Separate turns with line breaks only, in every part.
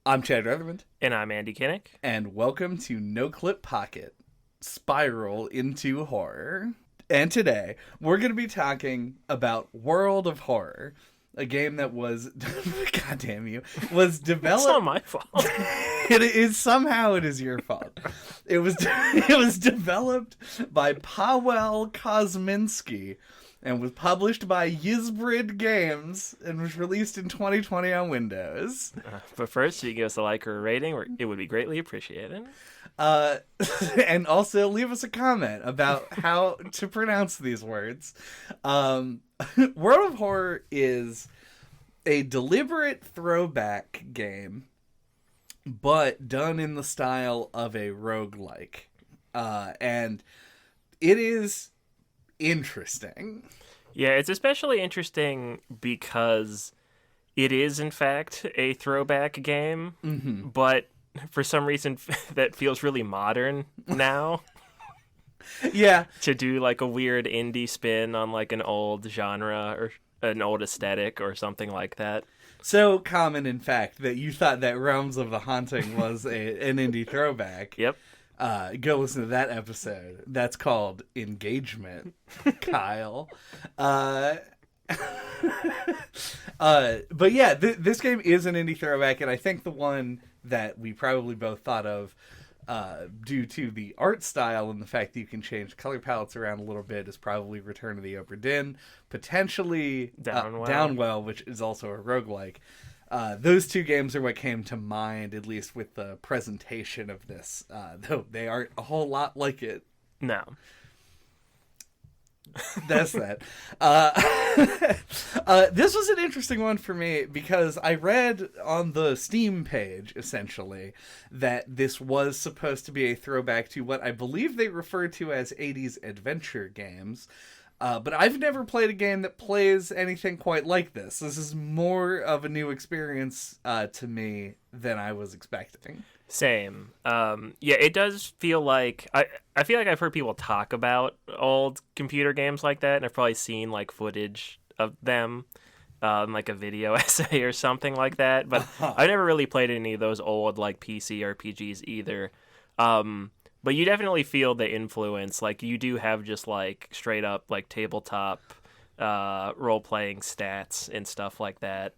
I'm Chad Rutherford,
And I'm Andy Kinnick.
and welcome to NOCLIP Pocket Spiral into Horror. And today, we're going to be talking about World of Horror, a game that was, God damn you, was
It's not
developed.
my fault.
It is your fault. It was developed by Paweł Kosminski and was published by Yzbrid Games and was released in 2020 on Windows.
But first, if you give us a like or a rating, it would be greatly appreciated.
Uh, and also leave us a comment about how to pronounce these words. World of Horror is a deliberate throwback game, but done in the style of a roguelike. And it is interesting.
Yeah, it's especially interesting because it is, in fact, a throwback game, but for some reason that feels really modern now
Yeah.
to do like a weird indie spin on like an old genre or an old aesthetic or something like that.
So common, in fact, that you thought that Realms of the Haunting was an indie throwback.
Yep.
Go listen to that episode. That's called Engagement, Kyle. But yeah, this game is an indie throwback, and I think the one that we probably both thought of due to the art style and the fact that you can change color palettes around a little bit is probably Return of the Obra Dinn, potentially Downwell, which is also a roguelike. Those two games are what came to mind, at least with the presentation of this, though they aren't a whole lot like it.
No.
That's that. This was an interesting one for me because I read on the Steam page, essentially, that this was supposed to be a throwback to what I believe they refer to as 80s adventure games. But I've never played a game that plays anything quite like this. This is more of a new experience to me than I was expecting.
Same. Yeah, it does feel like I feel like I've heard people talk about old computer games like that, and I've probably seen like footage of them, like a video essay or something like that. But I never really played any of those old like PC RPGs either. But you definitely feel the influence. Like you do have just like straight up like tabletop role playing stats and stuff like that.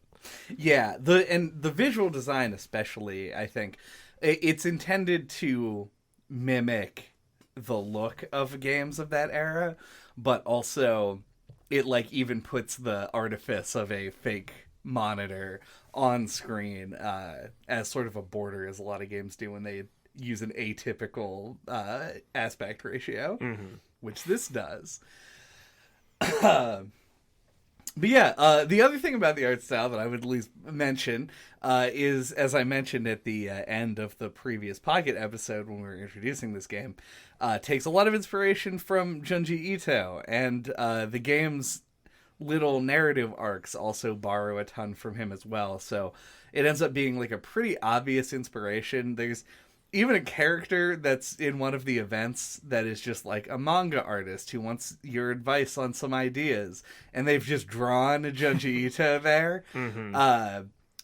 Yeah, the visual design especially, I think it's intended to mimic the look of games of that era, but also it like even puts the artifice of a fake monitor on screen as sort of a border, as a lot of games do when they use an atypical aspect ratio, which this does. But yeah, the other thing about the art style that I would at least mention is, as I mentioned at the end of the previous Pocket episode when we were introducing this game, takes a lot of inspiration from Junji Ito, and the game's little narrative arcs also borrow a ton from him as well. So it ends up being like a pretty obvious inspiration. There's even a character that's in one of the events that is just like a manga artist who wants your advice on some ideas, and they've just drawn a Junji Ito there.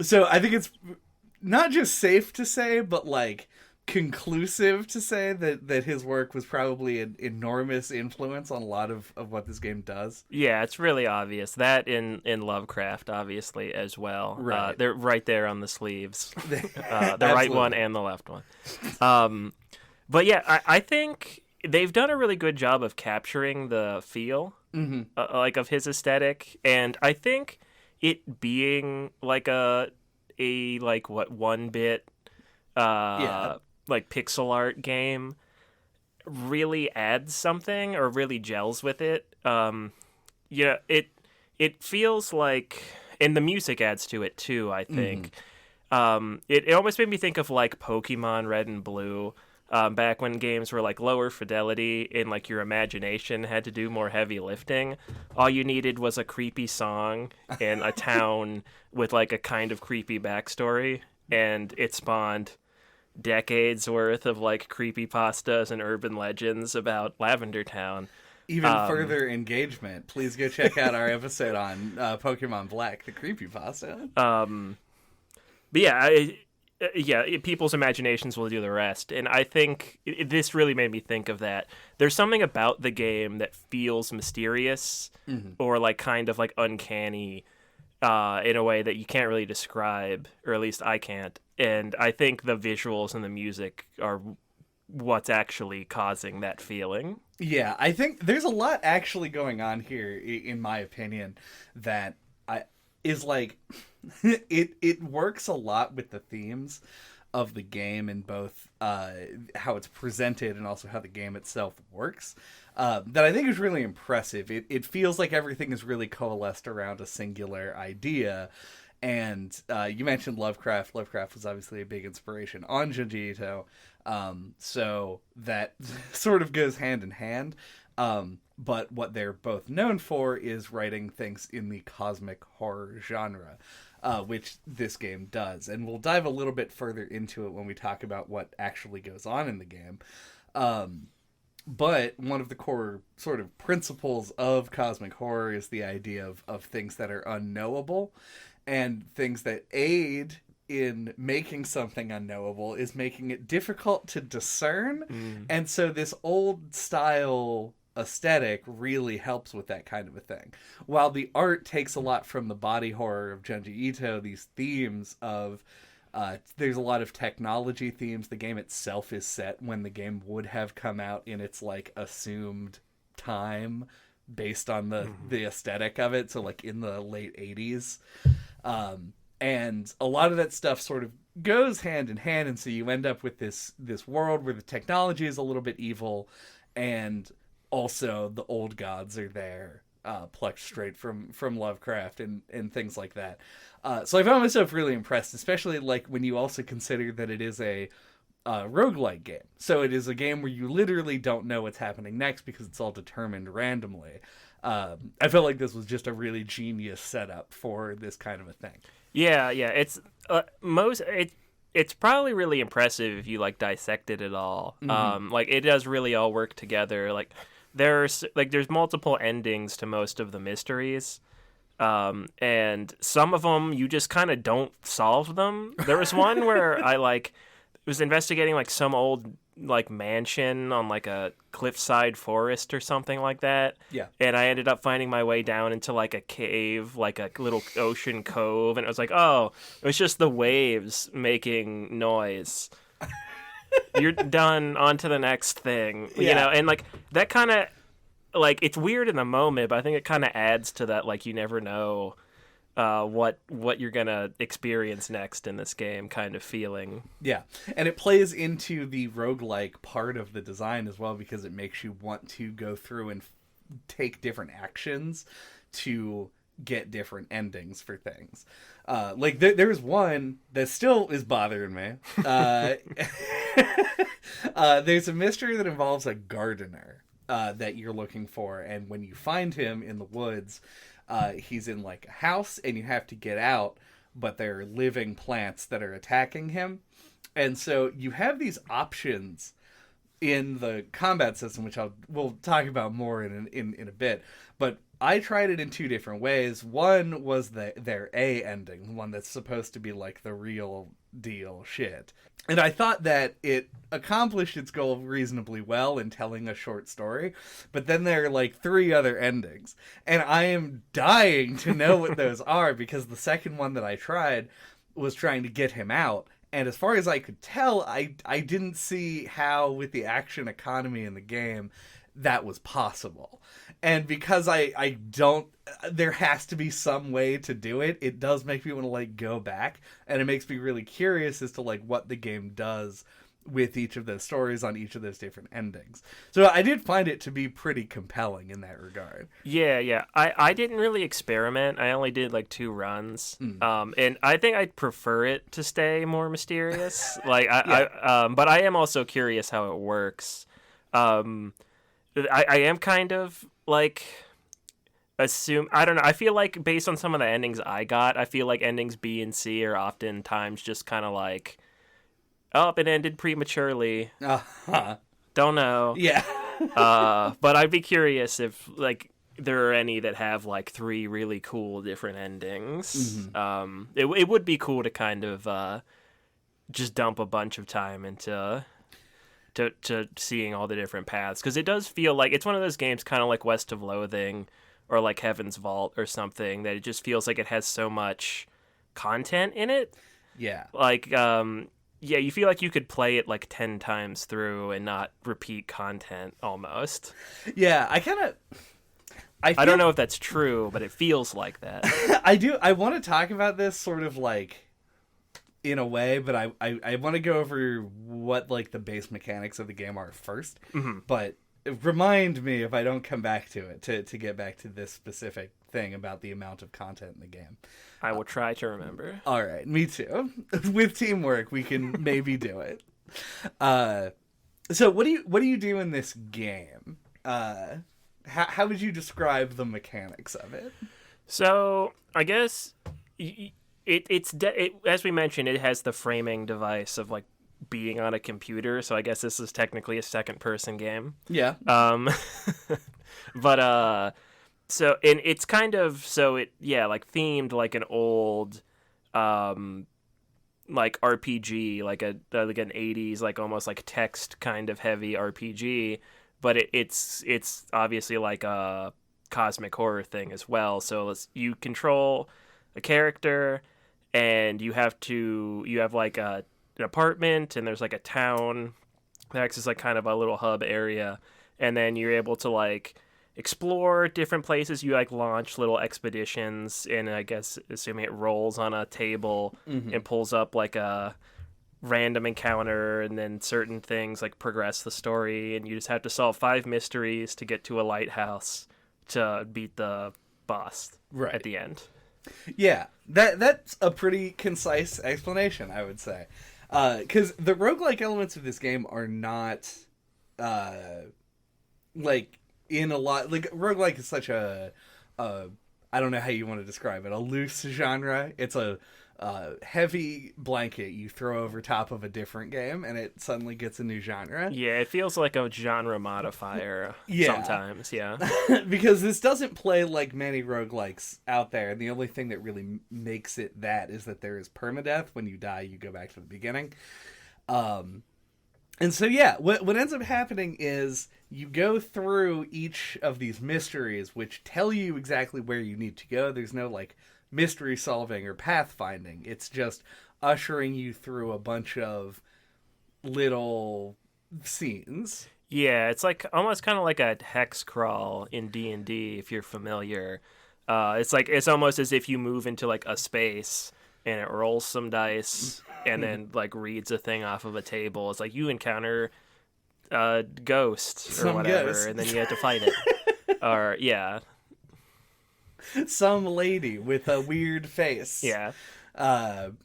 So I think it's not just safe to say, but like conclusive to say that his work was probably an enormous influence on a lot of what this game does.
Yeah, it's really obvious. That in Lovecraft, obviously, as well.
Right.
They're right there on the sleeves. The right
Absolutely.
one and the left one. But yeah, I think they've done a really good job of capturing the feel, like of his aesthetic. And I think it being like a like, what, 1-bit like pixel art game really adds something or really gels with it. Yeah, it feels like, and the music adds to it too, I think. It almost made me think of like Pokemon Red and Blue, back when games were like lower fidelity and like your imagination had to do more heavy lifting. All you needed was a creepy song and a town with like a kind of creepy backstory, and it spawned decades worth of like creepypastas and urban legends about Lavender Town.
Even further engagement, please go check out our episode on Pokemon Black, the creepypasta.
But yeah, people's imaginations will do the rest. And I think this really made me think of that. There's something about the game that feels mysterious or like kind of like uncanny in a way that you can't really describe, or at least I can't. And I think the visuals and the music are what's actually causing that feeling.
Yeah, I think there's a lot actually going on here, in my opinion, that is like it works a lot with the themes of the game in both how it's presented and also how the game itself works. That I think is really impressive. It feels like everything is really coalesced around a singular idea. And you mentioned Lovecraft. Lovecraft was obviously a big inspiration on Junji Ito. So that sort of goes hand in hand. But what they're both known for is writing things in the cosmic horror genre, which this game does. And we'll dive a little bit further into it when we talk about what actually goes on in the game. But one of the core sort of principles of cosmic horror is the idea of things that are unknowable, and things that aid in making something unknowable is making it difficult to discern. And so this old style aesthetic really helps with that kind of a thing. While the art takes a lot from the body horror of Junji Ito, these themes of there's a lot of technology themes. The game itself is set when the game would have come out in its like assumed time based on the aesthetic of it. So like in the late 80s. And a lot of that stuff sort of goes hand in hand. And so you end up with this world where the technology is a little bit evil, and also the old gods are there, plucked straight from Lovecraft and things like that. So I found myself really impressed, especially like when you also consider that it is a roguelike game. So it is a game where you literally don't know what's happening next because it's all determined randomly. I felt like this was just a really genius setup for this kind of a thing.
Yeah. It's it's probably really impressive if you like dissected it all. Like it does really all work together. Like there's multiple endings to most of the mysteries. And some of them you just kind of don't solve them. There was one where I was investigating like some old like mansion on like a cliffside forest or something like that.
Yeah.
And I ended up finding my way down into like a cave, like a little ocean cove, and it was like, oh, it was just the waves making noise. You're done, on to the next thing.
Yeah.
You know, and like that kind of like it's weird in the moment, but I think it kind of adds to that like you never know what you're gonna experience next in this game kind of feeling.
Yeah, and it plays into the roguelike part of the design as well, because it makes you want to go through and take different actions to get different endings for things. Like there's one that still is bothering me. There's a mystery that involves a gardener that you're looking for, and when you find him in the woods, he's in like a house and you have to get out, but there are living plants that are attacking him. And so you have these options in the combat system, which we'll talk about more in a bit. But I tried it in two different ways. One was their A ending, one that's supposed to be like the real deal shit. And I thought that it accomplished its goal reasonably well in telling a short story. But then there are like three other endings. And I am dying to know what those are, because the second one that I tried was trying to get him out. And as far as I could tell, I didn't see how, with the action economy in the game, that was possible. And because I don't, there has to be some way to do it. It does make me want to like go back, and it makes me really curious as to like what the game does with each of those stories on each of those different endings. So I did find it to be pretty compelling in that regard.
Yeah. I didn't really experiment. I only did like 2 runs. And I think I'd prefer it to stay more mysterious. Like but I am also curious how it works. I am kind of like I don't know. I feel like based on some of the endings I got, I feel like endings B and C are oftentimes just kind of like, oh, it ended prematurely. Don't know.
Yeah.
But I'd be curious if like there are any that have like 3 really cool different endings. It would be cool to kind of just dump a bunch of time into to seeing all the different paths, because it does feel like it's one of those games, kind of like West of Loathing or like Heaven's Vault or something, that it just feels like it has so much content in it.
Yeah.
Like, yeah, you feel like you could play it like 10 times through and not repeat content almost.
Yeah, I
don't know if that's true, but it feels like that.
I want to talk about this sort of like in a way, but I want to go over what like the base mechanics of the game are first.
Mm-hmm.
But remind me if I don't come back to it to get back to this specific thing about the amount of content in the game.
I will try to remember.
All right, me too. With teamwork, we can maybe do it. So what do you do in this game? How would you describe the mechanics of it?
So I guess it's as we mentioned, it has the framing device of like being on a computer. So I guess this is technically a second person game.
Yeah.
But so and it's kind of like themed like an old like RPG, like an 80s like almost like text kind of heavy RPG, but it's obviously like a cosmic horror thing as well. So you control a character, and you have like an apartment, and there's like a town that acts as like kind of a little hub area, and then you're able to like explore different places. You like launch little expeditions, and I guess assuming it rolls on a table and pulls up like a random encounter, and then certain things like progress the story, and you just have to solve 5 mysteries to get to a lighthouse to beat the boss at the end.
Yeah, that's a pretty concise explanation, I would say. Because the roguelike elements of this game are not like in a lot, like roguelike is such a I don't know how you want to describe it, a loose genre. It's a heavy blanket you throw over top of a different game, and it suddenly gets a new genre.
Yeah, it feels like a genre modifier sometimes, yeah.
Because this doesn't play like many roguelikes out there, and the only thing that really makes it that is that there is permadeath. When you die, you go back to the beginning. And so, yeah, what ends up happening is you go through each of these mysteries, which tell you exactly where you need to go. There's no, like, mystery solving or pathfinding. It's just ushering you through a bunch of little scenes.
Yeah, it's like almost kind of like a hex crawl in D&D, if you're familiar. It's almost as if you move into, like, a space, and it rolls some dice, and then like reads a thing off of a table. It's like you encounter a ghost or whatever, and then you have to fight it. Or yeah,
some lady with a weird face.
Yeah,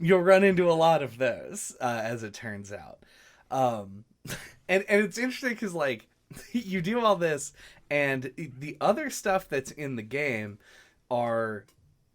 you'll run into a lot of those, as it turns out. And it's interesting because like you do all this, and the other stuff that's in the game are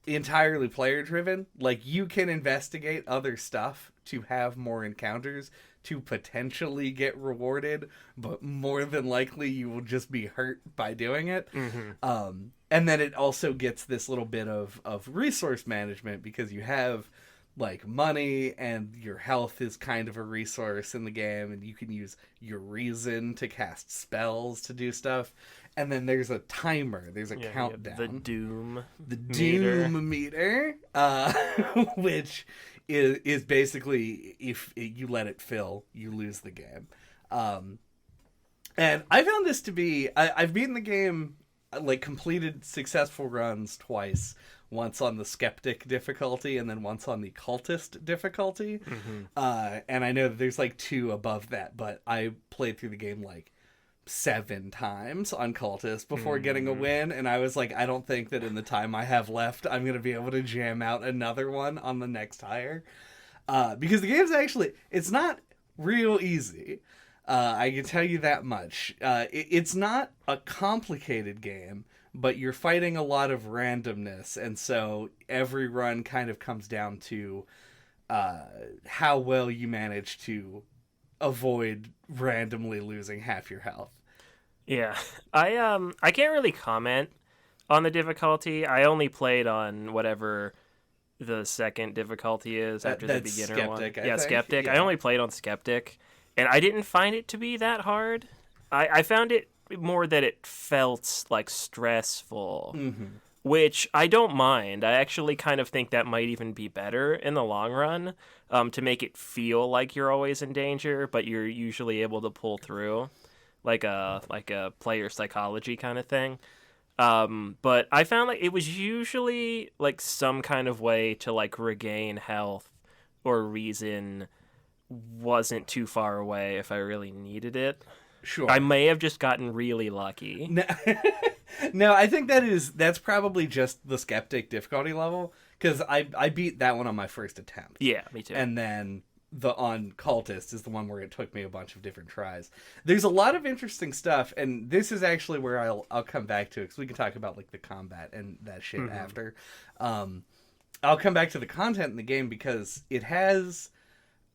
entirely player driven. Like you can investigate other stuff to have more encounters to potentially get rewarded, but more than likely you will just be hurt by doing it. And then it also gets this little bit of resource management, because you have like money, and your health is kind of a resource in the game, and you can use your reason to cast spells to do stuff. And then there's a timer. There's a countdown.
The Doom
meter, which is basically if you let it fill, you lose the game. And I found this to be... I've beaten the game, like completed successful runs twice. Once on the skeptic difficulty, and then once on the cultist difficulty. And I know that there's like 2 above that, but I played through the game like 7 times on cultist before getting a win, and I was like, I don't think that in the time I have left I'm gonna be able to jam out another one on the next hire, because the game's actually, it's not real easy. I can tell you that much. It's not a complicated game, but you're fighting a lot of randomness, and so every run kind of comes down to how well you manage to avoid randomly losing half your health.
Yeah, I can't really comment on the difficulty. I only played on whatever the second difficulty is after the
That's
beginner
Skeptic,
one.
I
Yeah,
think.
Skeptic.
Yeah.
I only played on Skeptic, and I didn't find it to be that hard. I found it more that it felt like stressful, which I don't mind. I actually kind of think that might even be better in the long run, to make it feel like you're always in danger, but you're usually able to pull through, like a player psychology kind of thing. But I found like it was usually like some kind of way to like regain health or reason wasn't too far away if I really needed it.
Sure.
I may have just gotten really lucky.
No, no, I think that's probably just the Skeptic difficulty level, because I beat that one on my first attempt.
Yeah, me too.
And then the on Cultist is the one where it took me a bunch of different tries. There's a lot of interesting stuff, and this is actually where I'll come back to, because we can talk about like the combat and that shit after. I'll come back to the content in the game because it has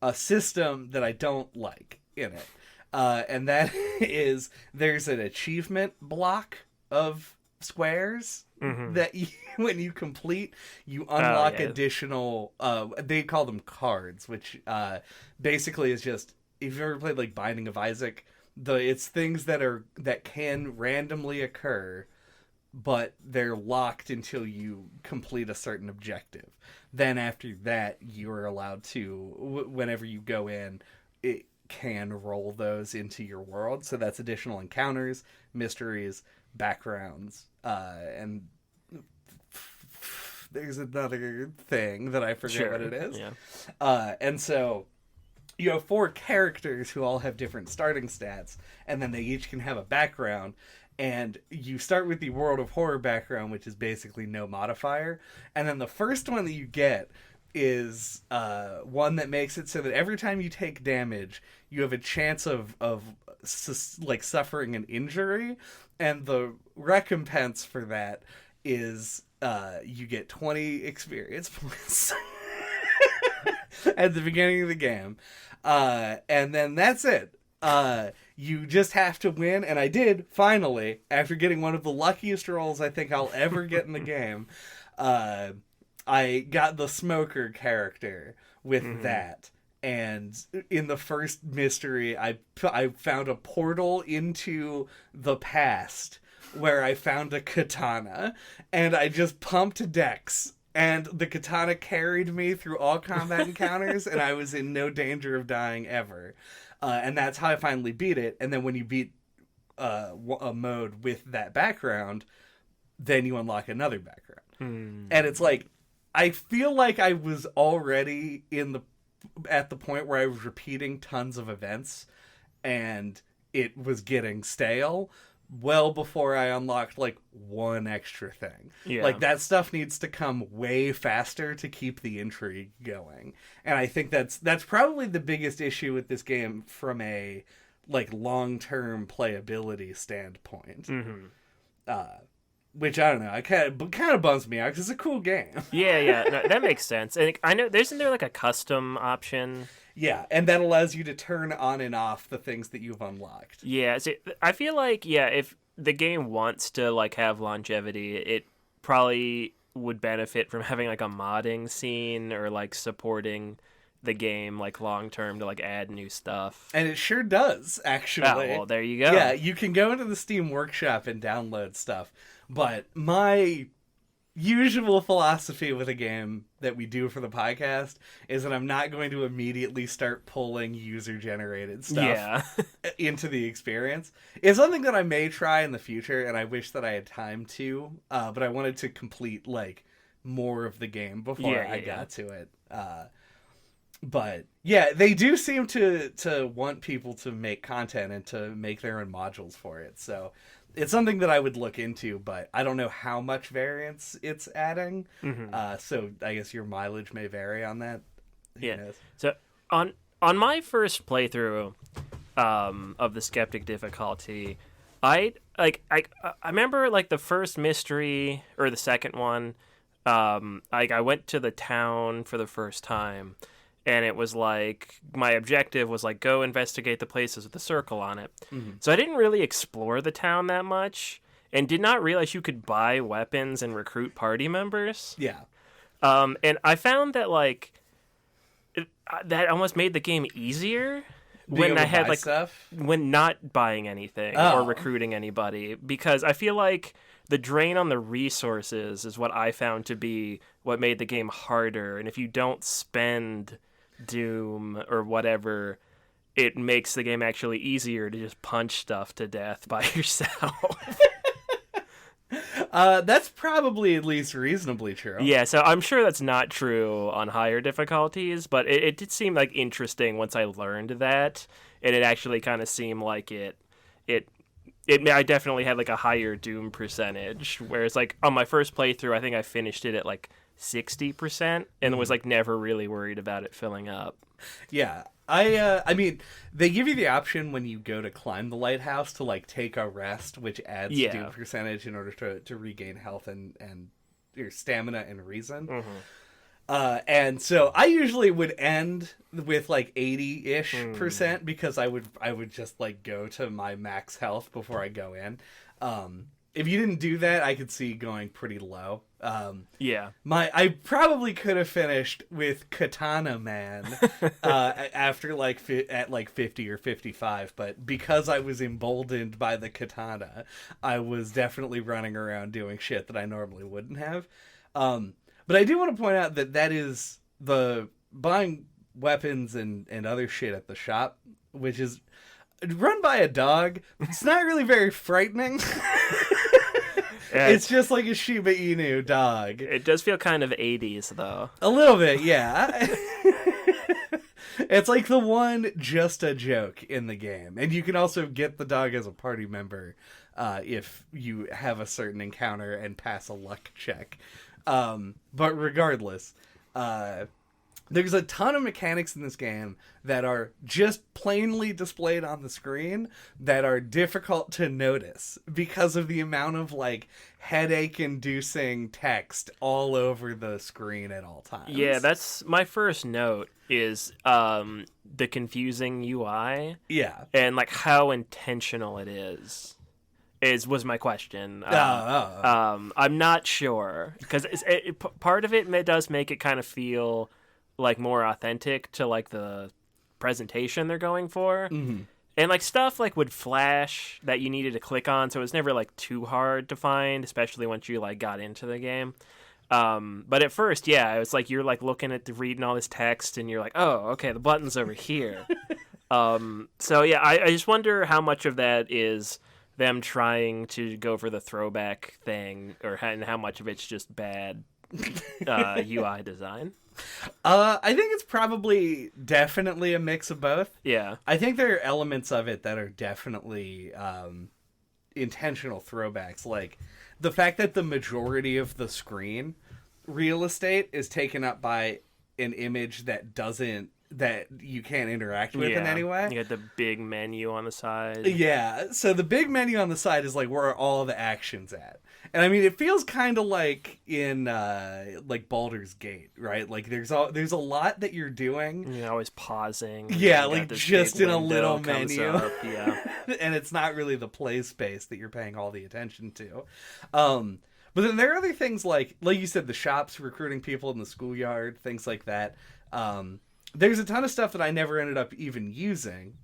a system that I don't like in it. And that is, there's an achievement block of squares that when you complete, you unlock additional, they call them cards, which basically is just, if you've ever played like Binding of Isaac, it's things that can randomly occur, but they're locked until you complete a certain objective. Then after that, you're allowed to, whenever you go in, it can roll those into your world. So that's additional encounters, mysteries, backgrounds, and there's another thing that I forget what it is.
Yeah.
And so you have 4 characters who all have different starting stats, and then they each can have a background. And you start with the World of Horror background, which is basically no modifier. And then the first one that you get is one that makes it so that every time you take damage, you have a chance of like suffering an injury. And the recompense for that is you get 20 experience points at the beginning of the game. And then that's it. You just have to win, and I did, finally, after getting one of the luckiest rolls I think I'll ever get in the game. I got the smoker character with that, and in the first mystery, I found a portal into the past where I found a katana, and I just pumped dex, and the katana carried me through all combat encounters, and I was in no danger of dying ever. And that's how I finally beat it. And then when you beat a mode with that background, then you unlock another background. And it's like, I feel like I was already at the point where I was repeating tons of events, and it was getting stale well before I unlocked like one extra thing.
Yeah.
Like that stuff needs to come way faster to keep the intrigue going. And I think that's probably the biggest issue with this game from a like long-term playability standpoint. Which I don't know, I kind of bums me out because it's a cool game.
Yeah, no, that makes sense. And I know, isn't there like a custom option?
Yeah, and that allows you to turn on and off the things that you've unlocked.
Yeah, so I feel like, if the game wants to like have longevity, it probably would benefit from having like a modding scene or like supporting the game like long term to like add new stuff.
And it sure does, actually.
Oh, well, there you go.
Yeah, you can go into the Steam Workshop and download stuff. But my usual philosophy with a game that we do for the podcast is that I'm not going to immediately start pulling user-generated stuff into the experience. It's something that I may try in the future, and I wish that I had time to, but I wanted to complete like more of the game before I got to it. But yeah, they do seem to want people to make content and to make their own modules for it. So it's something that I would look into, but I don't know how much variance it's adding. So I guess your mileage may vary on that. Who knows?
So on my first playthrough of the Skeptic difficulty, I remember like the first mystery or the second one. I went to the town for the first time. And it was like, my objective was like, go investigate the places with the circle on it. So I didn't really explore the town that much and did not realize you could buy weapons and recruit party members.
Yeah.
And I found that like that almost made the game easier when I had like
stuff?
when not buying anything or recruiting anybody, because I feel like the drain on the resources is what I found to be what made the game harder. And if you don't spend Doom or whatever, it makes the game actually easier to just punch stuff to death by yourself.
That's probably at least reasonably true.
Yeah, so I'm sure that's not true on higher difficulties, but it did seem like interesting once I learned that, and it actually kind of seemed like I definitely had like a higher Doom percentage, whereas like on my first playthrough, I think I finished it at like 60% and was like never really worried about it filling up.
Yeah. I mean, they give you the option when you go to climb the lighthouse to like take a rest, which adds Doom percentage in order to regain health and your stamina and reason.
Mm-hmm.
And so I usually would end with like 80-ish% because I would just like go to my max health before I go in. If you didn't do that, I could see going pretty low. I probably could have finished with Katana Man after at 50 or 55, but because I was emboldened by the katana, I was definitely running around doing shit that I normally wouldn't have. But I do want to point out that is the buying weapons and other shit at the shop, which is run by a dog. It's not really very frightening. Yeah, it's just like a Shiba Inu dog.
It does feel kind of 80s, though.
A little bit, yeah. It's like the one just a joke in the game. And you can also get the dog as a party member if you have a certain encounter and pass a luck check. But regardless, there's a ton of mechanics in this game that are just plainly displayed on the screen that are difficult to notice because of the amount of like headache-inducing text all over the screen at all times.
Yeah, that's my first note is the confusing UI.
Yeah.
And like how intentional it is was my question. I'm not sure because part of it does make it kind of feel like more authentic to like the presentation they're going for.
Mm-hmm.
And like stuff like would flash that you needed to click on, so it was never like too hard to find, especially once you like got into the game. But at first, yeah, it was like you're like looking at reading all this text and you're like, oh, okay, the button's over here. So yeah, I just wonder how much of that is them trying to go for the throwback thing, and how much of it's just bad UI design.
I think it's probably definitely a mix of both.
Yeah.
I think there are elements of it that are definitely intentional throwbacks. Like the fact that the majority of the screen real estate is taken up by an image that you can't interact with in any way.
You got the big menu on the side.
Yeah. So the big menu on the side is like where all the action's at. And I mean, it feels kind of like in like Baldur's Gate, right? Like there's a lot that you're doing.
You're always pausing.
Yeah, like just in a little menu.
Yeah.
And it's not really the play space that you're paying all the attention to. But then there are other things like you said, the shops, recruiting people in the schoolyard, things like that. There's a ton of stuff that I never ended up even using.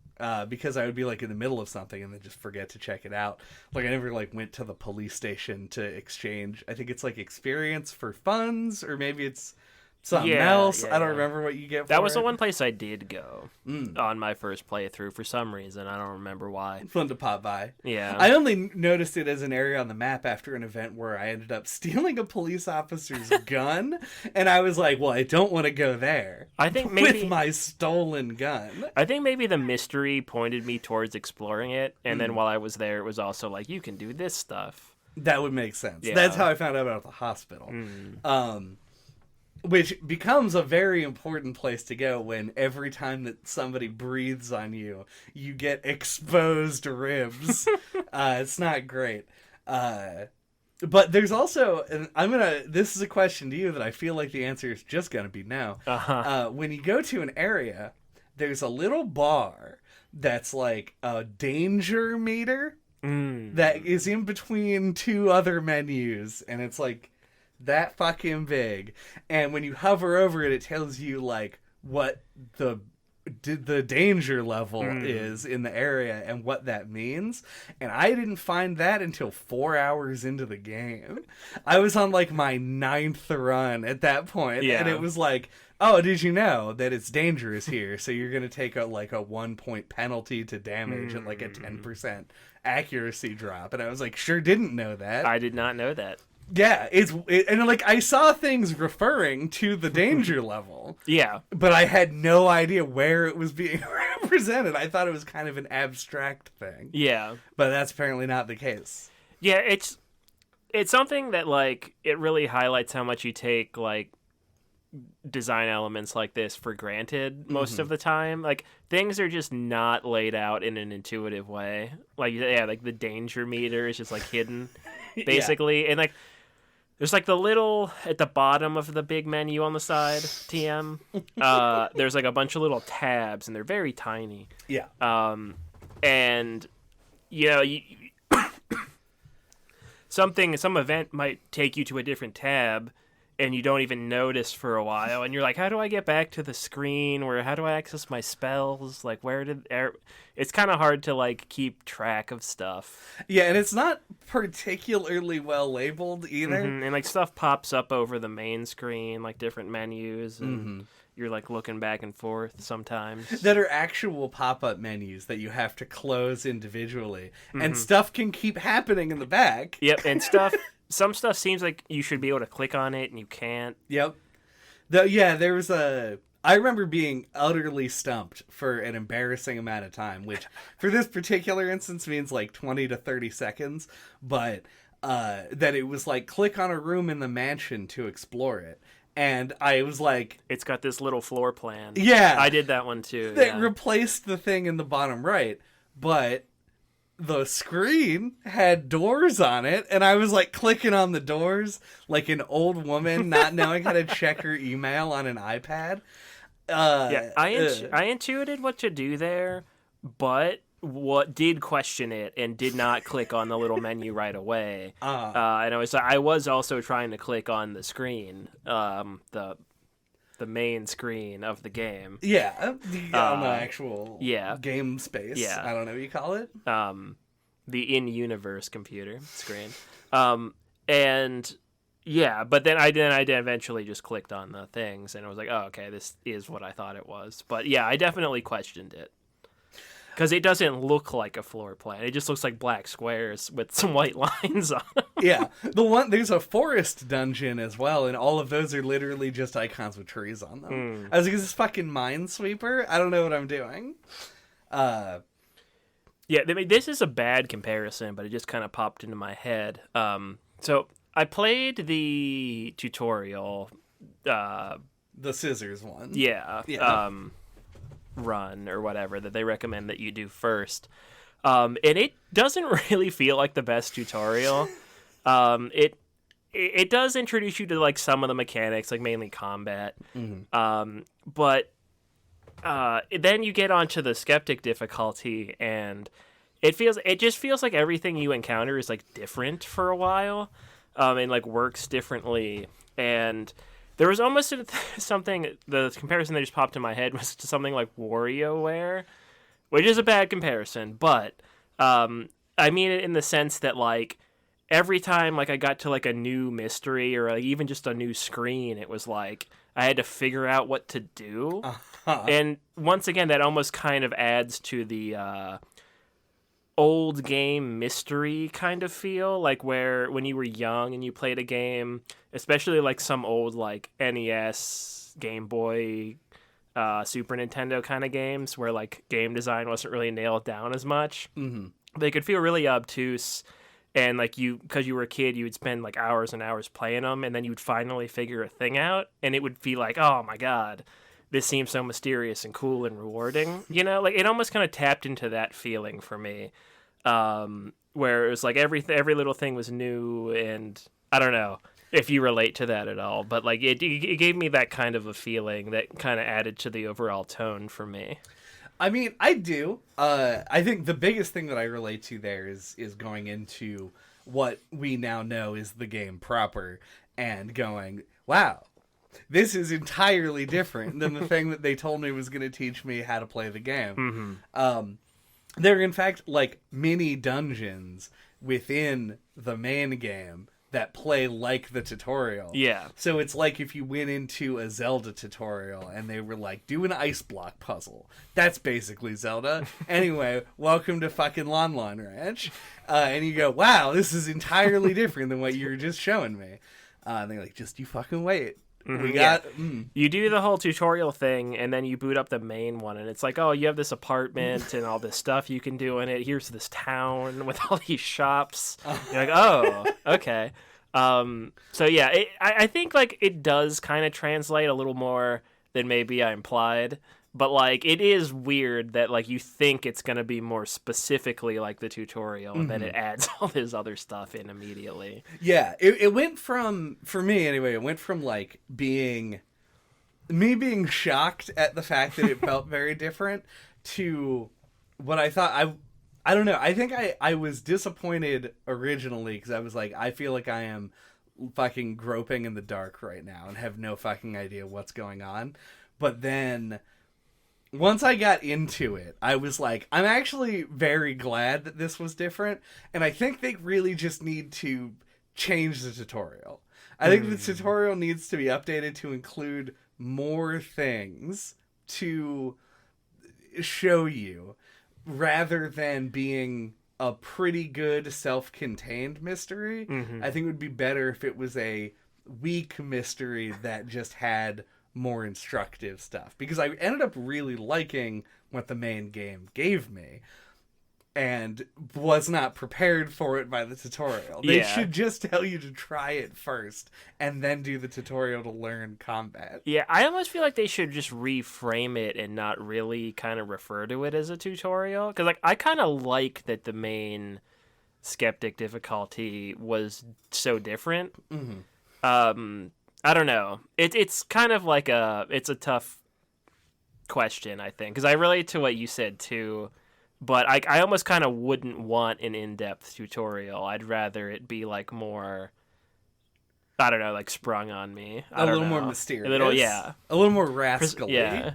Because I would be like in the middle of something and then just forget to check it out. Like I never like went to the police station to exchange. I think it's like experience for funds, or maybe it's something else. I don't remember what you get for
That was
it.
the one place I did go on my first playthrough for some reason. I don't remember why.
Fun to pop by.
Yeah.
I only noticed it as an area on the map after an event where I ended up stealing a police officer's gun, and I was like, well, I don't want to go there.
I think maybe
with my stolen gun.
I think maybe the mystery pointed me towards exploring it, and then while I was there, it was also like, you can do this stuff.
That would make sense.
Yeah.
That's how I found out about the hospital. Which becomes a very important place to go when every time that somebody breathes on you, you get exposed ribs. It's not great. But there's also, and this is a question to you that I feel like the answer is just going to be no. When you go to an area, there's a little bar that's like a danger meter that is in between two other menus. And it's like that fucking big, and when you hover over it, it tells you like what the danger level is in the area and what that means. And I didn't find that until 4 hours into the game. I was on like my 9th run at that point, and it was like, oh, did you know that it's dangerous here? So you're gonna take a 1 point penalty to damage and like a 10% accuracy drop. And I was like, sure didn't know that.
I did not know that.
Yeah, and like I saw things referring to the danger level.
Yeah.
But I had no idea where it was being represented. I thought it was kind of an abstract thing.
Yeah.
But that's apparently not the case.
Yeah, it's something that like it really highlights how much you take like design elements like this for granted most of the time. Like things are just not laid out in an intuitive way. Like like the danger meter is just like hidden basically. And like there's like the little at the bottom of the big menu on the side, TM. There's like a bunch of little tabs and they're very tiny.
Yeah.
And you know, some event might take you to a different tab and you don't even notice for a while, and you're like, how do I get back to the screen, or how do I access my spells, like it's kind of hard to like keep track of stuff.
Yeah, and it's not particularly well labeled either.
And like stuff pops up over the main screen, like different menus, and you're like looking back and forth sometimes.
That are actual pop-up menus that you have to close individually, and stuff can keep happening in the back.
Yep, and some stuff seems like you should be able to click on it and you can't.
Yep. There was I remember being utterly stumped for an embarrassing amount of time, which for this particular instance means like 20 to 30 seconds, but that it was like click on a room in the mansion to explore it. And I was like...
It's got this little floor plan.
Yeah.
I did that one too.
That replaced the thing in the bottom right, but the screen had doors on it, and I was like clicking on the doors like an old woman not knowing how to check her email on an iPad.
I intuited what to do there, but did question it and did not click on the little menu right away. And I was also trying to click on the screen, the main screen of the game.
Yeah, on the actual game space.
Yeah.
I don't know what you call it.
The in-universe computer screen. And yeah, but then I did eventually just clicked on the things and I was like, oh, okay, this is what I thought it was. But yeah, I definitely questioned it. Because it doesn't look like a floor plan. It just looks like black squares with some white lines on them.
Yeah. There's a forest dungeon as well, and all of those are literally just icons with trees on them. I was like, is this fucking Minesweeper? I don't know what I'm doing.
Yeah, I mean, this is a bad comparison, but it just kind of popped into my head. So I played the tutorial.
The scissors one.
Yeah. Run or whatever that they recommend that you do first, and it doesn't really feel like the best tutorial. It does introduce you to like some of the mechanics, like mainly combat, but then you get onto the skeptic difficulty, and it just feels like everything you encounter is like different for a while, and like works differently. And there was almost something, the comparison that just popped in my head was to something like WarioWare, which is a bad comparison, but I mean it in the sense that like every time like I got to like a new mystery or like, even just a new screen, it was like I had to figure out what to do. And once again, that almost kind of adds to the old game mystery kind of feel, like where when you were young and you played a game, especially like some old like NES, Game Boy, Super Nintendo kind of games where like game design wasn't really nailed down as much. They could feel really obtuse, and like because you were a kid, you would spend like hours and hours playing them, and then you would finally figure a thing out, and it would feel like, oh my god, this seems so mysterious and cool and rewarding, you know? Like, it almost kind of tapped into that feeling for me, where it was like every little thing was new, and I don't know if you relate to that at all, but like it gave me that kind of a feeling that kind of added to the overall tone for me.
I mean, I do. I think the biggest thing that I relate to there is going into what we now know is the game proper. and going, wow, this is entirely different than the thing that they told me was going to teach me how to play the game.
Mm-hmm.
There are, in fact, like, mini dungeons within the main game that play like the tutorial.
Yeah.
So it's like if you went into a Zelda tutorial and they were like, do an ice block puzzle. That's basically Zelda. Anyway, welcome to fucking Lon Lon Ranch. And you go, wow, this is entirely different than what you were just showing me. And they're like, just you fucking wait. We got...
You do the whole tutorial thing, and then you boot up the main one, and it's like, oh, you have this apartment and all this stuff you can do in it. Here's this town with all these shops. You're like, oh, okay. So yeah, I think like it does kind of translate a little more than maybe I implied. But, like, it is weird that, like, you think it's going to be more specifically like the tutorial, and then it adds all this other stuff in immediately.
Yeah, it went from, for me anyway, it went from, like, being shocked at the fact that it felt very different to what I thought. I don't know, I think I was disappointed originally because I was like, I feel like I am fucking groping in the dark right now and have no fucking idea what's going on. But then... once I got into it, I was like, I'm actually very glad that this was different, and I think they really just need to change the tutorial. I think the tutorial needs to be updated to include more things to show you, rather than being a pretty good self-contained mystery. I think it would be better if it was a weak mystery that just had... more instructive stuff, because I ended up really liking what the main game gave me and was not prepared for it by the tutorial. They should just tell you to try it first and then do the tutorial to learn combat.
Yeah, I almost feel like they should just reframe it and not really kind of refer to it as a tutorial, because like I kind of like that the main skeptic difficulty was so different. I don't know. It's kind of like it's a tough question, I think, because I relate to what you said too, but I almost kind of wouldn't want an in-depth tutorial. I'd rather it be like more, I don't know, like sprung on me.
A little more mysterious.
A little, yeah.
A little more rascally.
Yeah.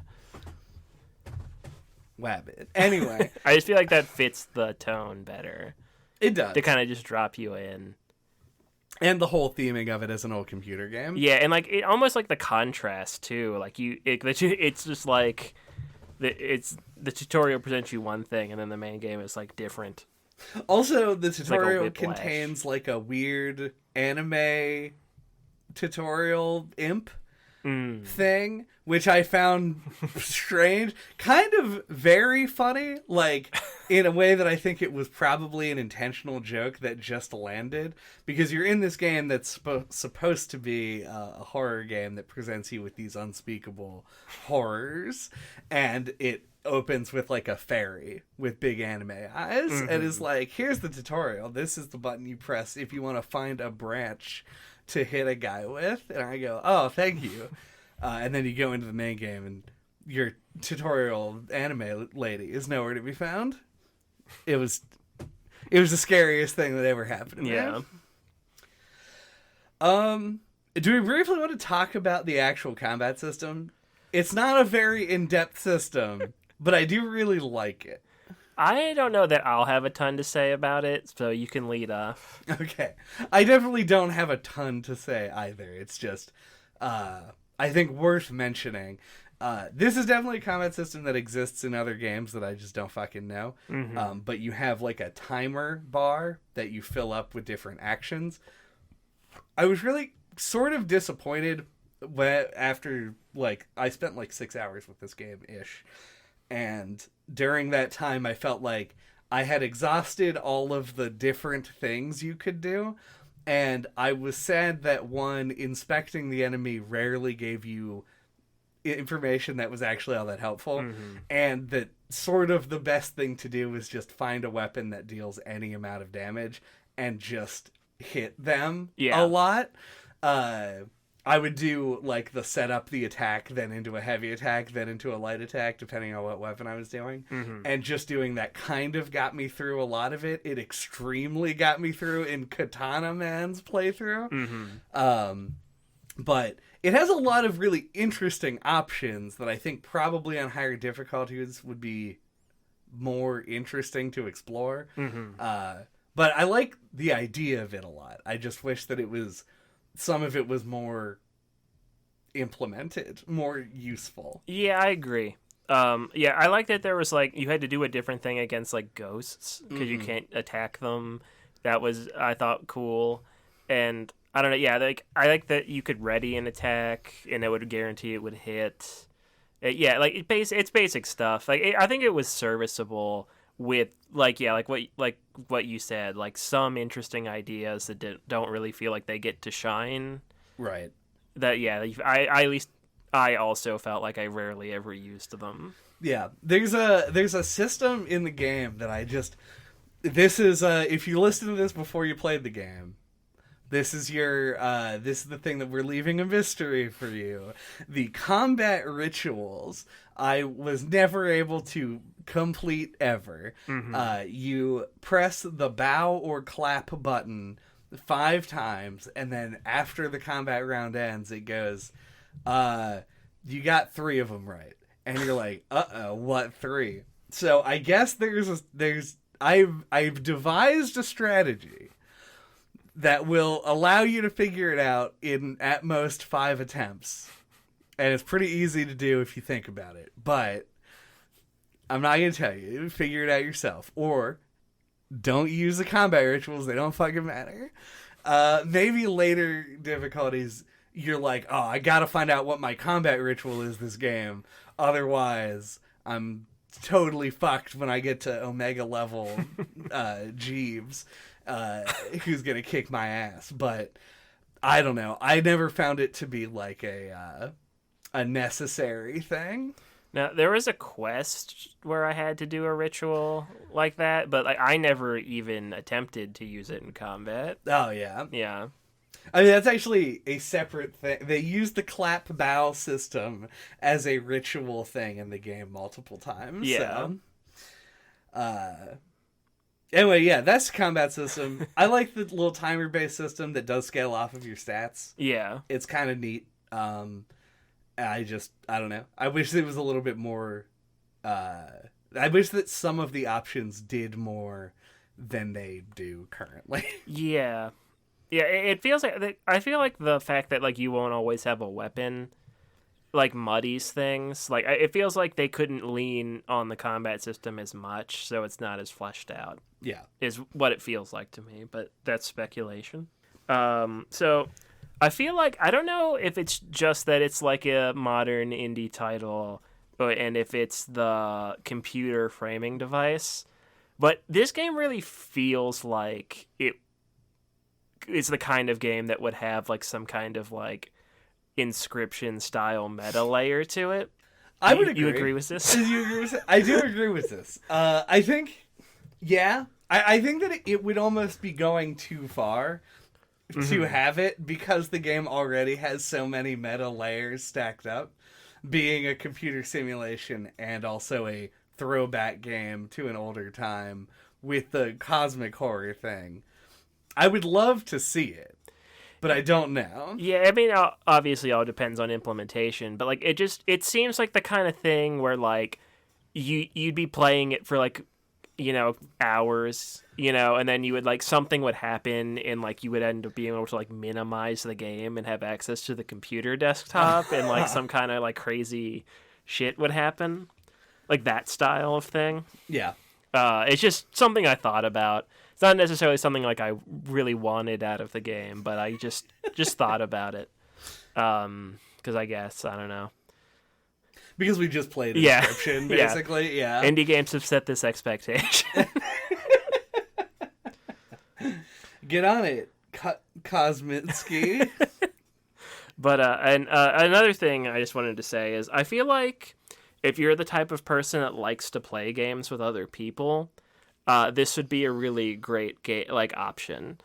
Wabbit. Anyway.
I just feel like that fits the tone better.
It does.
To kind of just drop you in.
And the whole theming of it as an old computer game.
Yeah, and like it almost like the contrast too. Like it's just like the tutorial presents you one thing, and then the main game is like different.
Also, the tutorial
like
contains like a weird anime tutorial imp thing, which I found strange, kind of very funny, like in a way that I think it was probably an intentional joke that just landed, because you're in this game that's supposed to be a horror game that presents you with these unspeakable horrors, and it opens with like a fairy with big anime eyes and is like, here's the tutorial, this is the button you press if you want to find a branch to hit a guy with. And I go, oh, thank you. And then you go into the main game and your tutorial anime lady is nowhere to be found. It was the scariest thing that ever happened to me.
Yeah.
Do we briefly want to talk about the actual combat system? It's not a very in-depth system, but I do really like it.
I don't know that I'll have a ton to say about it, so you can lead off.
Okay. I definitely don't have a ton to say either. It's just, I think worth mentioning. This is definitely a combat system that exists in other games that I just don't fucking know. But you have like a timer bar that you fill up with different actions. I was really sort of disappointed after, like, I spent like 6 hours with this game-ish. And during that time, I felt like I had exhausted all of the different things you could do. And I was sad that, one, inspecting the enemy rarely gave you information that was actually all that helpful. And that sort of the best thing to do was just find a weapon that deals any amount of damage and just hit them a lot. I would do like the set up the attack, then into a heavy attack, then into a light attack, depending on what weapon I was doing.
Mm-hmm.
And just doing that kind of got me through a lot of it. It extremely got me through in Katana Man's playthrough.
Mm-hmm.
But it has a lot of really interesting options that I think probably on higher difficulties would be more interesting to explore.
Mm-hmm.
But I like the idea of it a lot. I just wish that some of it was more implemented, more useful.
Yeah, I agree. Yeah, I like that there was like you had to do a different thing against like ghosts because you can't attack them. That was I thought cool, and I don't know. Yeah, like I like that you could ready an attack and it would guarantee it would hit. Yeah, like it's basic stuff. Like I think it was serviceable with like what you said, like some interesting ideas that don't really feel like they get to shine.
Right.
That yeah, I at least I also felt like I rarely ever used them.
Yeah. There's a system in the game that this is if you listen to this before you played the game, this is the thing that we're leaving a mystery for you. The combat rituals I was never able to complete ever.
Mm-hmm.
You press the bow or clap button 5 times, and then after the combat round ends, it goes, you got 3 of them right. And you're like, what 3? So I guess I've devised a strategy that will allow you to figure it out in at most 5 attempts. And it's pretty easy to do if you think about it. But I'm not going to tell you. Figure it out yourself. Or don't use the combat rituals. They don't fucking matter. Maybe later difficulties, you're like, oh, I got to find out what my combat ritual is this game. Otherwise, I'm totally fucked when I get to Omega level Jeeves. Who's gonna kick my ass? But I don't know. I never found it to be like a necessary thing.
Now there was a quest where I had to do a ritual like that, but like I never even attempted to use it in combat.
Oh yeah,
Yeah.
I mean that's actually a separate thing. They use the clap bow system as a ritual thing in the game multiple times.
Yeah.
So, anyway, yeah, that's the combat system. I like the little timer-based system that does scale off of your stats.
Yeah.
It's kind of neat. I don't know. I wish it was a little bit more... I wish that some of the options did more than they do currently.
Yeah. Yeah, it feels like... I feel like the fact that like you won't always have a weapon like muddies things. Like it feels like they couldn't lean on the combat system as much, so it's not as fleshed out.
Yeah,
is what it feels like to me, but that's speculation. So I feel like I don't know if it's just that it's like a modern indie title, and if it's the computer framing device, but this game really feels like it's the kind of game that would have like some kind of like Inscription style meta layer to it.
I would agree.
You agree with this?
You agree with it? I do agree with this. I think, yeah, I think that it would almost be going too far to have it because the game already has so many meta layers stacked up, being a computer simulation and also a throwback game to an older time with the cosmic horror thing. I would love to see it. But I don't know.
Yeah, I mean, obviously, all depends on implementation. But like, it seems like the kind of thing where like you'd be playing it for like hours, and then you would like something would happen and like you would end up being able to like minimize the game and have access to the computer desktop and like some kind of like crazy shit would happen, like that style of thing.
Yeah.
It's just something I thought about. It's not necessarily something like I really wanted out of the game, but I just thought about it. Because I guess, I don't know.
Because we just played Inscription, basically. Yeah.
Indie games have set this expectation.
Get on it, Kosminski.
But and another thing I just wanted to say is I feel like if you're the type of person that likes to play games with other people, this would be a really great option.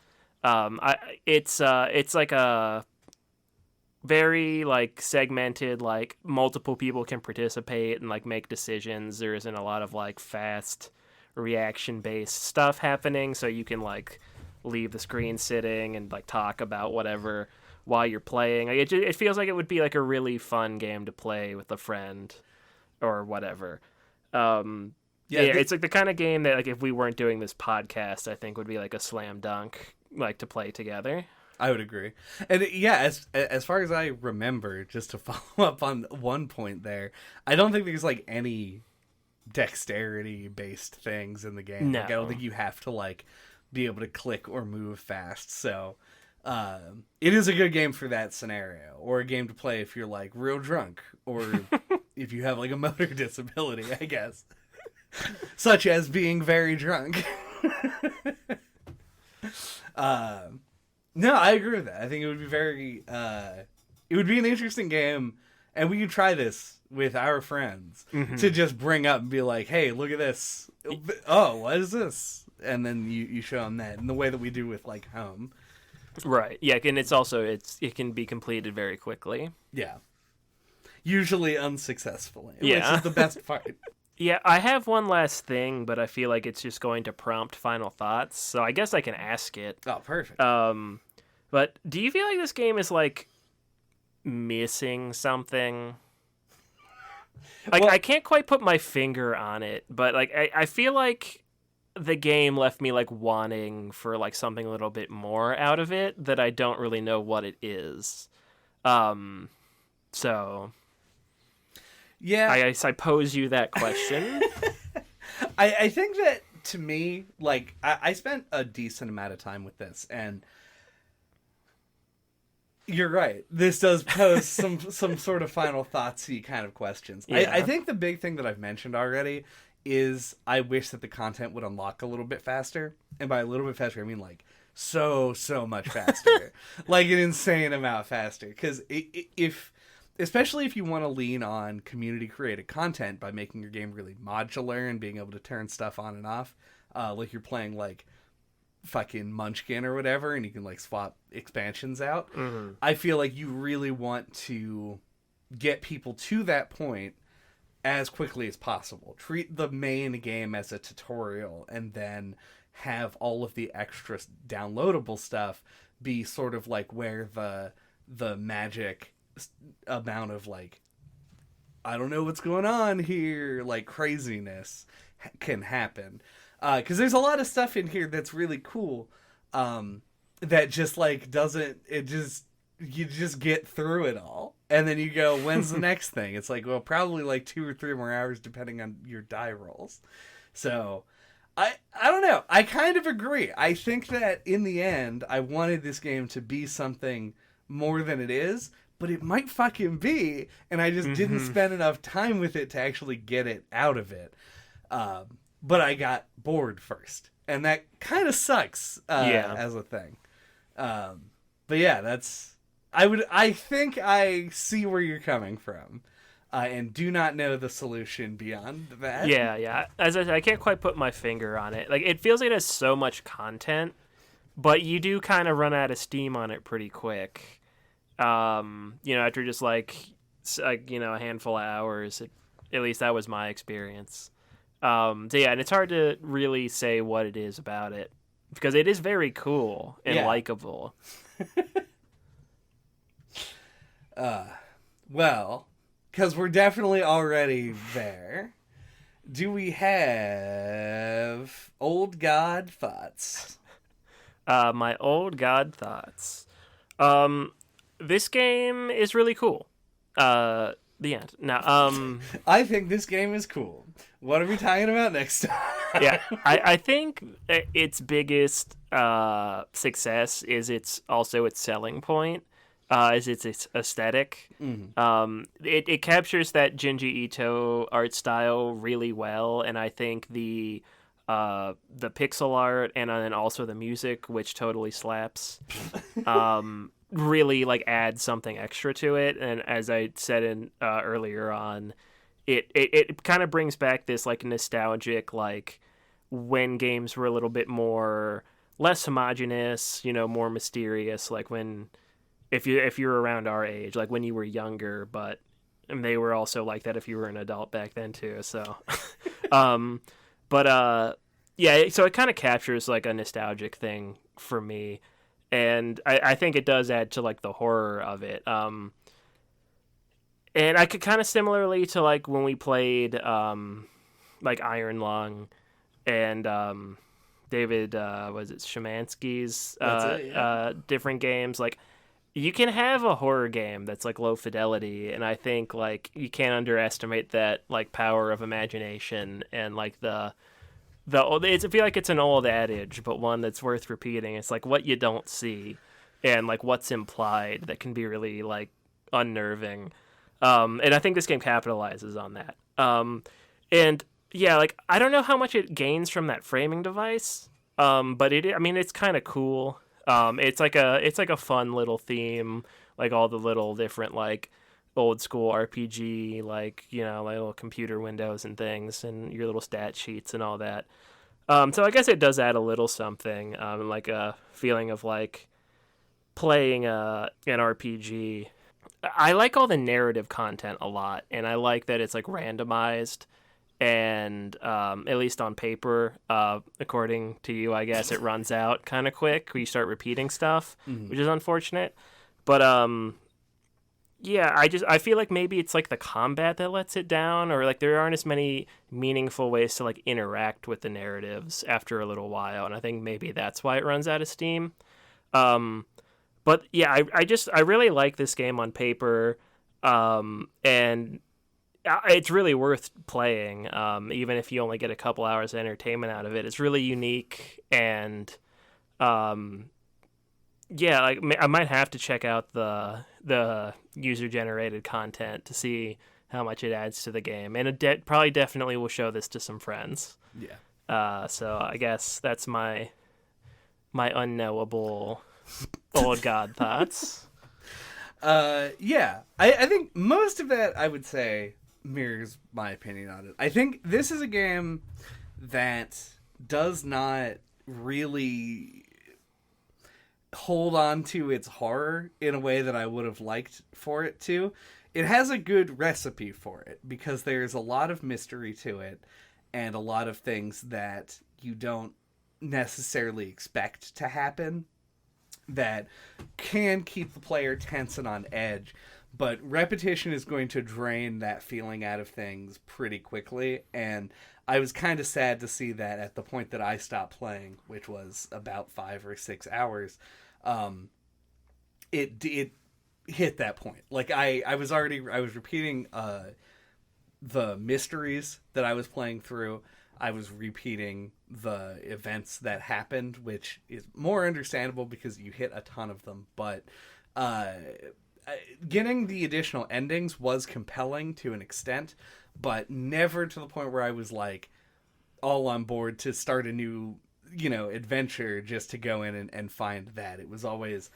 It's like very like segmented, like multiple people can participate and like make decisions. There isn't a lot of like fast reaction based stuff happening, so you can like leave the screen sitting and like talk about whatever while you're playing. Like, it feels like it would be like a really fun game to play with a friend or whatever. It's like the kind of game that, like, if we weren't doing this podcast, I think would be like a slam dunk, like, to play together.
I would agree. And yeah, as far as I remember, just to follow up on one point there, I don't think there's like any dexterity based things in the game.
No.
Like, I don't think you have to like be able to click or move fast. So it is a good game for that scenario, or a game to play if you're like real drunk, or if you have like a motor disability, I guess. Such as being very drunk. No, I agree with that. I think it would be it would be an interesting game, and we could try this with our friends to just bring up and be like, hey, look at this. Oh, what is this? And then you show them that in the way that we do with like Home.
Right. Yeah, and it can be completed very quickly.
Yeah. Usually unsuccessfully, which is the best part.
Yeah, I have one last thing, but I feel like it's just going to prompt final thoughts, so I guess I can ask it.
Oh, perfect.
But do you feel like this game is, like, missing something? Like, I can't quite put my finger on it, but, like, I feel like the game left me, like, wanting for, like, something a little bit more out of it that I don't really know what it is. So...
Yeah,
I pose you that question.
I think that, to me, like, I spent a decent amount of time with this, and you're right. This does pose some sort of final thoughtsy kind of questions. Yeah. I think the big thing that I've mentioned already is I wish that the content would unlock a little bit faster. And by a little bit faster, I mean, like, so much faster. Like, an insane amount faster. Because especially if you want to lean on community-created content by making your game really modular and being able to turn stuff on and off, like you're playing, like, fucking Munchkin or whatever, and you can, like, swap expansions out. Mm-hmm. I feel like you really want to get people to that point as quickly as possible. Treat the main game as a tutorial, and then have all of the extra downloadable stuff be sort of, like, where the magic... amount of, like, I don't know what's going on here, like, craziness can happen, because there's a lot of stuff in here that's really cool, that just, like, you just get through it all, and then you go, when's the next thing? It's like, well, probably like 2 or 3 more hours depending on your die rolls. So I don't know, I kind of agree. I think that in the end I wanted this game to be something more than it is, but it might fucking be, and I just didn't spend enough time with it to actually get it out of it. But I got bored first, and that kind of sucks as a thing. But yeah, I think I see where you're coming from, and do not know the solution beyond that.
Yeah. As I can't quite put my finger on it. Like, it feels like it has so much content, but you do kind of run out of steam on it pretty quick. After just like a handful of hours, at least that was my experience. And it's hard to really say what it is about it, because it is very cool and likable.
Well, because we're definitely already there. Do we have old god thoughts?
My old god thoughts. This game is really cool. The end. Now,
I think this game is cool. What are we talking about next time?
Yeah, I think its biggest success is its selling point, is its aesthetic. Mm-hmm. It captures that Junji Ito art style really well, and I think the pixel art and then also the music, which totally slaps. Really like add something extra to it, and as I said in earlier on, it kind of brings back this like nostalgic, like when games were a little bit less homogenous, more mysterious, like when if you're around our age, like when you were younger, but and they were also like that if you were an adult back then too. So, um, but yeah. So it kind of captures like a nostalgic thing for me, and I think it does add to like the horror of it. And I could kind of similarly to like when we played like Iron Lung and David was it Shemansky's
That's it, yeah.
different games. Like you can have a horror game that's like low fidelity, and I think like you can't underestimate that like power of imagination and like the I feel like it's an old adage, but one that's worth repeating. It's like what you don't see and like what's implied that can be really like unnerving. And I think this game capitalizes on that. And yeah, like I don't know how much it gains from that framing device, but I mean, it's kind of cool. It's like a fun little theme, like all the little different like old school RPG, like like little computer windows and things, and your little stat sheets and all that. So I guess it does add a little something, like a feeling of like playing an RPG. I like all the narrative content a lot, and I like that it's like randomized and at least on paper, according to you, I guess it runs out kind of quick when you start repeating stuff, which is unfortunate. But yeah, I feel like maybe it's like the combat that lets it down, or like there aren't as many meaningful ways to like interact with the narratives after a little while, and I think maybe that's why it runs out of steam. Um, but yeah, I really like this game on paper, and it's really worth playing, even if you only get a couple hours of entertainment out of it. It's really unique, and um, yeah, like I might have to check out the user generated content to see how much it adds to the game, and it probably definitely will show this to some friends.
Yeah.
So I guess that's my unknowable old god thoughts.
Yeah. I think most of that, I would say, mirrors my opinion on it. I think this is a game that does not really hold on to its horror in a way that I would have liked for it to. It has a good recipe for it because there's a lot of mystery to it and a lot of things that you don't necessarily expect to happen that can keep the player tense and on edge, but repetition is going to drain that feeling out of things pretty quickly, and I was kind of sad to see that at the point that I stopped playing, which was about 5 or 6 hours. It hit that point. Like I was repeating the mysteries that I was playing through. I was repeating the events that happened, which is more understandable because you hit a ton of them. But getting the additional endings was compelling to an extent, but never to the point where I was like all on board to start a new, adventure just to go in and find that. It was always,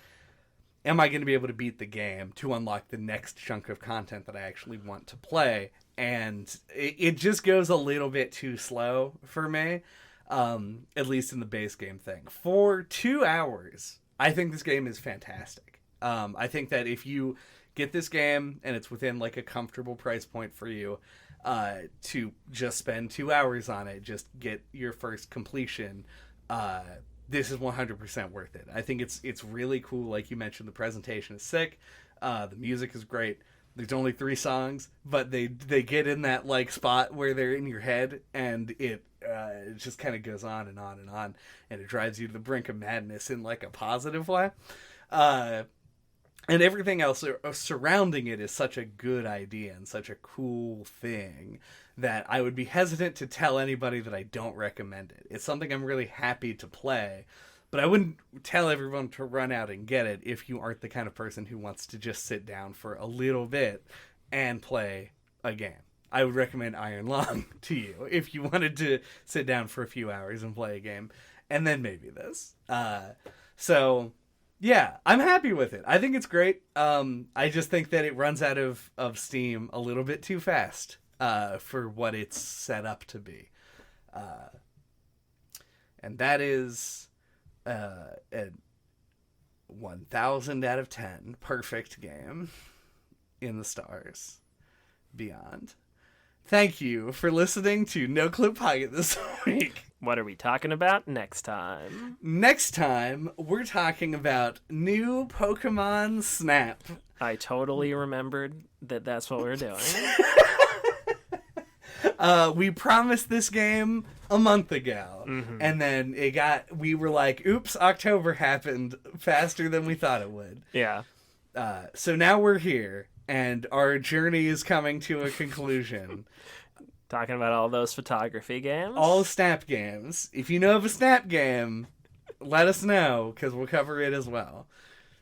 am I going to be able to beat the game to unlock the next chunk of content that I actually want to play? And it just goes a little bit too slow for me, at least in the base game thing. For 2 hours, I think this game is fantastic. I think that if you get this game and it's within like a comfortable price point for you, to just spend 2 hours on it, just get your first completion, this is 100% worth it. I think it's really cool. Like you mentioned, the presentation is sick. The music is great. There's only 3 songs, but they get in that like spot where they're in your head, and it just kind of goes on and on and on, and it drives you to the brink of madness in like a positive way. And everything else surrounding it is such a good idea and such a cool thing that I would be hesitant to tell anybody that I don't recommend it. It's something I'm really happy to play, but I wouldn't tell everyone to run out and get it if you aren't the kind of person who wants to just sit down for a little bit and play a game. I would recommend Iron Lung to you if you wanted to sit down for a few hours and play a game, and then maybe this. So, yeah, I'm happy with it. I think it's great. I just think that it runs out of steam a little bit too fast for what it's set up to be. And that is... 1000 out of 10. Perfect game. In the stars. Beyond. Thank you for listening to NOCLIP Pocket this week.
What are we talking about next time?
Next time, we're talking about new Pokemon Snap.
I totally remembered that that's what we're doing.
We promised this game a month ago, and then we were like, oops, October happened faster than we thought it would.
Yeah.
So now we're here, and our journey is coming to a conclusion.
Talking about all those photography games?
All Snap games. If you know of a Snap game, let us know, because we'll cover it as well.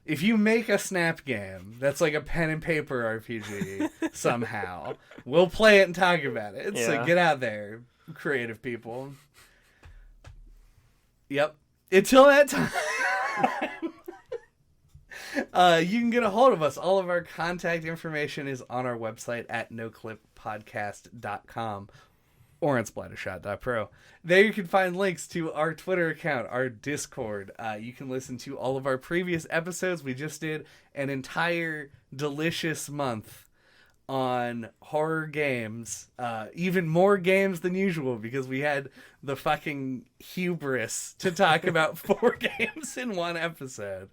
If you make a Snap game that's like a pen and paper RPG somehow, we'll play it and talk about it.
Yeah.
So get out there, creative people. Yep. Until that time, you can get a hold of us. All of our contact information is on our website at noclippodcast.com or on splattershot.pro. There you can find links to our Twitter account, our Discord. You can listen to all of our previous episodes. We just did an entire delicious month on horror games. Even more games than usual because we had the fucking hubris to talk about 4 games in one episode.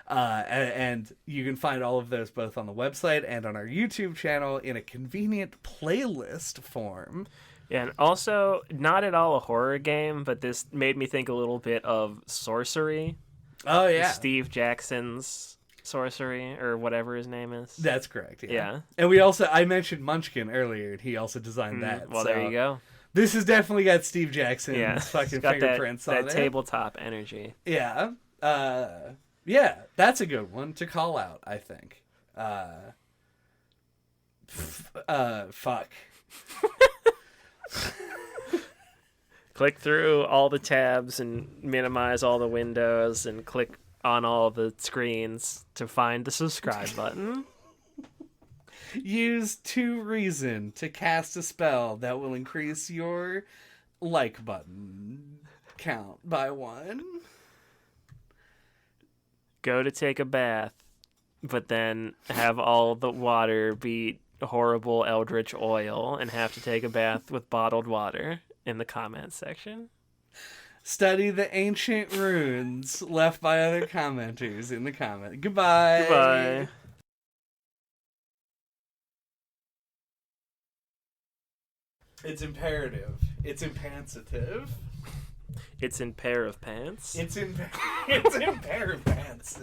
And you can find all of those both on the website and on our YouTube channel in a convenient playlist form.
Yeah, and also, not at all a horror game, but this made me think a little bit of Sorcery.
Oh, yeah.
Steve Jackson's Sorcery, or whatever his name is.
That's correct, yeah.
Yeah.
And I mentioned Munchkin earlier, and he also designed that.
Well,
so
there you go.
This has definitely got Steve Jackson's fucking
It's got
fingerprints on
that
it.
tabletop energy.
Yeah. Yeah, that's a good one to call out, I think. Fuck.
Click through all the tabs and minimize all the windows and click on all the screens to find the subscribe button.
Use 2 reason to cast a spell that will increase your like button count by 1.
Go to take a bath, but then have all the water be horrible eldritch oil and have to take a bath with bottled water in the comments section.
Study the ancient runes left by other commenters in the comment. Goodbye.
Goodbye.
It's imperative. It's imperative.
It's in pair of pants.
It's in pair of pants.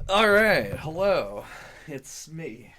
All right. Hello. It's me.